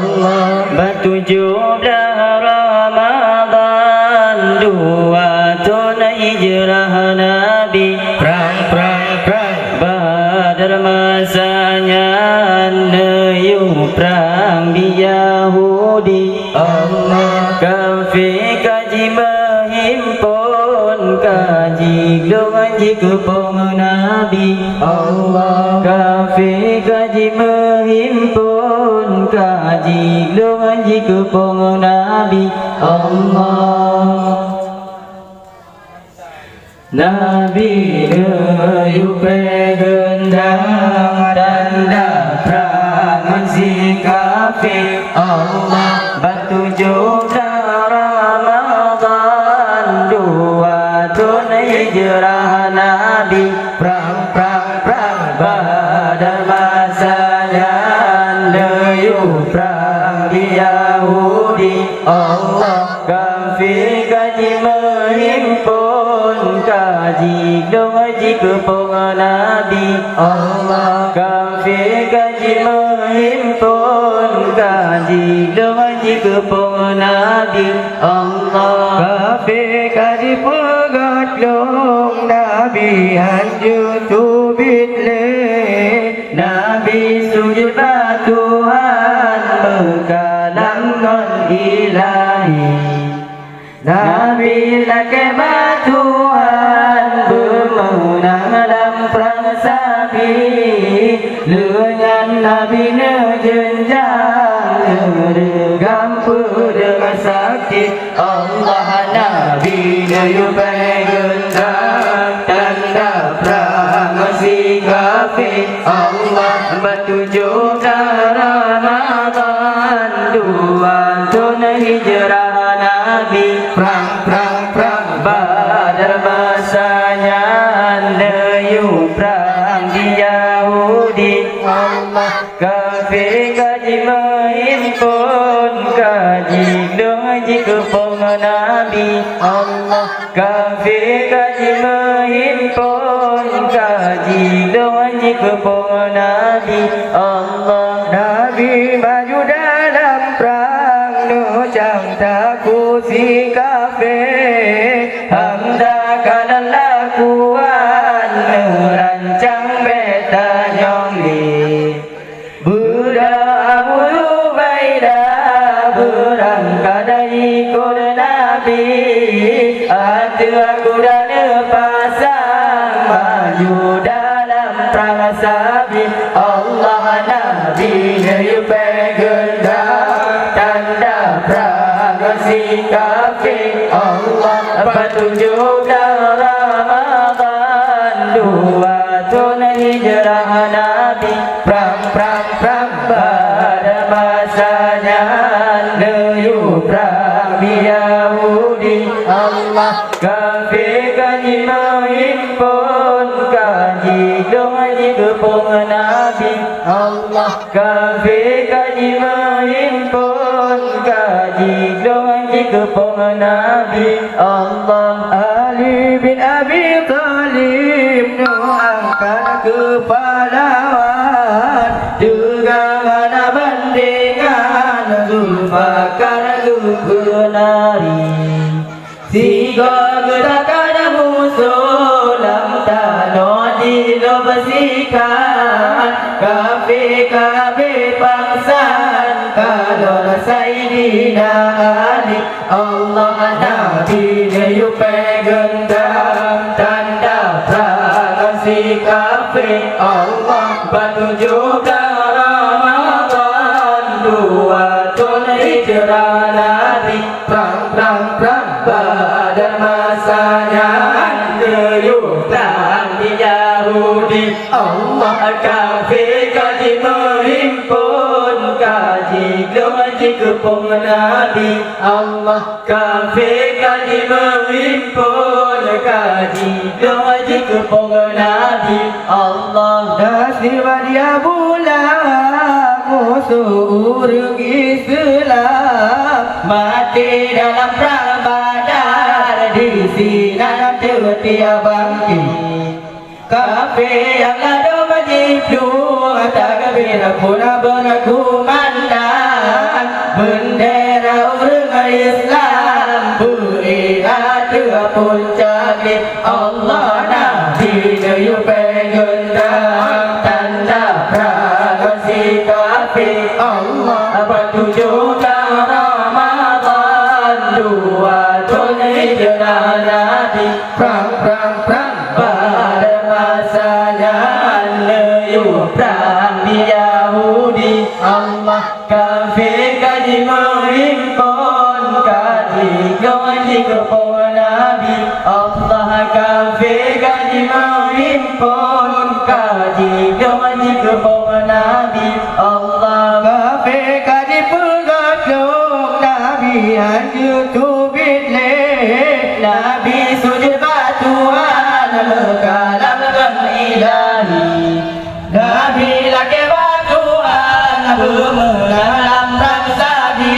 Allah. Bertujuh Ramadan 2 tahun hijrah Nabi. Perang Badar masanya Nayu perang di Yahudi. Allah. Kafir kaji menghimpun kaji gelombang kepung Nabi. Allah. Kafir kaji menghimpun kaji gelombang kepung Nabi. Allah. Nabi Nayu pegendang tanda perang si kafir. Allah. Bertujuh Ramadan 2 tahun hijrah Nabi. Perang Badar masanya Nayu perang di Yahudi. Allah. Kafir kaji menghimpun kaji gelombang kepung Nabi. Allah. Kafir kaji menghimpun kaji gelombang kepung Nabi. Allah. Kafir kaji pegat long Nabi hanjur tubitle. Nabi sujud batuhan berkalam non ilahi. Nabi laki batuhan bermenang dalam perang sabi. Lengan Nabi nejenjang neregam dengan sakti. Allah Nabi Nayu pegendang tanda perang si kafir. Allah bertujuh Ramadan 2 tahun hijrah Nabi. Perang Badar masanya Nayu perang di Yahudi. Allah. Kafir kaji menghimpun kaji gelombang kepung Nabi. Allah. Kafir kaji menghimpun kaji gelombang kepung Nabi. Allah. Nabi maju dalam perang nucang takut si kafir. Hamdakan lakuan merancang beta nyongli. Buddha Abu Ubaidah berangkat dari ikut Nabi. Hati aku dan pasang maju dalam perang sabi. Allah Nabi Nayu pegendang tanda perang si kafir. Allah bertujuh Ramadan 2 tahun hijrah Nabi. Perang Badar masanya Nayu perang di Yahudi. Allah. Kafir kaji menghimpun kaji gelombang kepung Nabi. Allah. Kafir kaji menghimpun kaji gelombang kepung Nabi. Allah. Ali bin Abi Thalib nu angkat kepahlawan. Dengan bandingan Zulfakar Zulkunari. Siga gerakan musuh lam tanah dilobasikan. Kafir pangsan kalau Sayyidina Ali. Allah Nabi Nayu pegendang tanda perang si kafir. Allah bertujuh Ramadan 2 tahun hijrah Nabi. Perang Badar masanya Nayu perang di Yahudi. Allah kafir kaji menghimpun kaji gelombang kepung Nabi. Allah kafir kaji menghimpun kaji gelombang kepung Nabi. Allah. Nasibah dia bulan musuh urung Islam. Mati dalam perang Badar di sinar tertiap bangkit. Kafir yang lalu berjiplung takbir pun berkumandang. bendera orang Islam beri ada puncak Allah Nabi Nabi pengendang tanda praksi kafir Allah bertujukan Ramadan 2 tahun hijrah Nabi perang pada masanya Leyu perang di Yahudi Allah kafir kaji menghimpun kaji gaji kepala Nabi Allah kafir kaji menghimpun kaji gaji kepala Nabi Allah kafir kaji pengaduk Nabi anjur tubit leh Nabi sujud batuan mengkalamkan ilahi Nabi laki batuan bermenalam rangsabi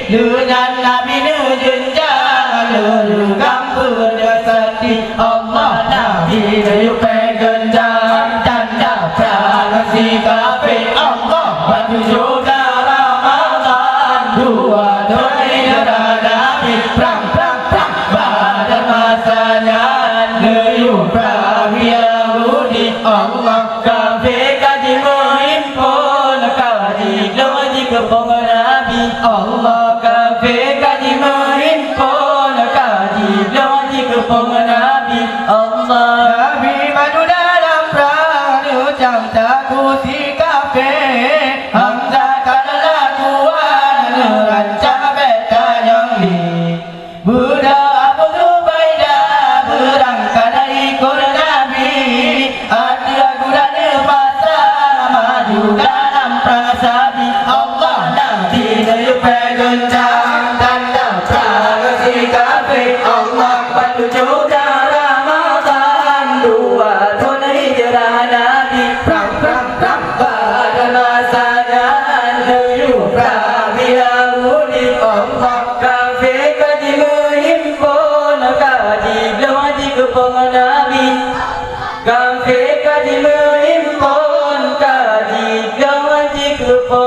dengan Nabi nejunjang nerukam berdasati Allah Nabi nejupay gendang tanda praksi kafir Allah bertujukan Ramadan 2 tahun hijrah Nabi perang pada masanya Leyu perang Yahudi Allah kafir kaji menghimpun kaji gaji kepala Nabi Allah kafir kaji menghimpun kaji gaji kepala Nabi Allah Nabi maju dalam perang ucap takut si kafir Hamzah kadalah tuan merancang peta yang ni Buddha Abu Zubaidah berangkat dari kota Nabi ada gudanya pasang maju dalam prasabi Allah Nabi nejupay gendang tanda praksi kafir Allah bertujukan Ramadan 2 tahun hijrah Nabi perang pada masanya Leyu perang Yahudi Allah kafir kaji menghimpun kaji gaji kepala Nabi kafir kaji menghimpun kaji gaji kepala